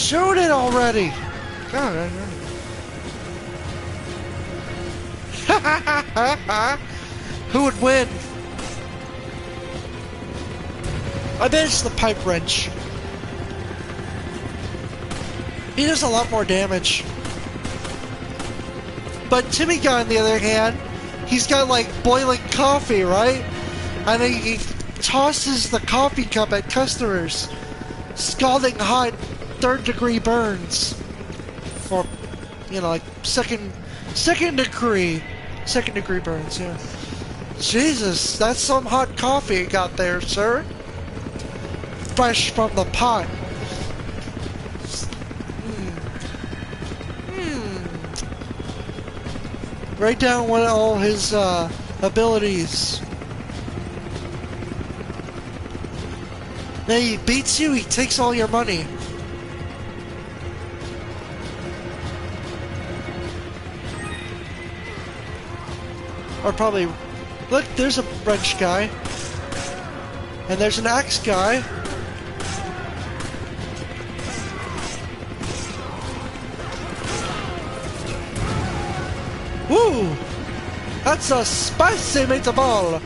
Shoot it already! God, who would win? I bet it's the pipe wrench. He does a lot more damage. But Timmy guy, on the other hand, he's got like boiling coffee, right? And then he tosses the coffee cup at customers. Scalding hot, 3rd-degree burns. Or, you know, like second degree burns, yeah. Jesus, that's some hot coffee you got there, sir. Fresh from the pot. Write down what all his abilities. Now he beats you, he takes all your money. Or probably... Look, there's a wrench guy. And there's an axe guy. Woo! That's a spicy meatball!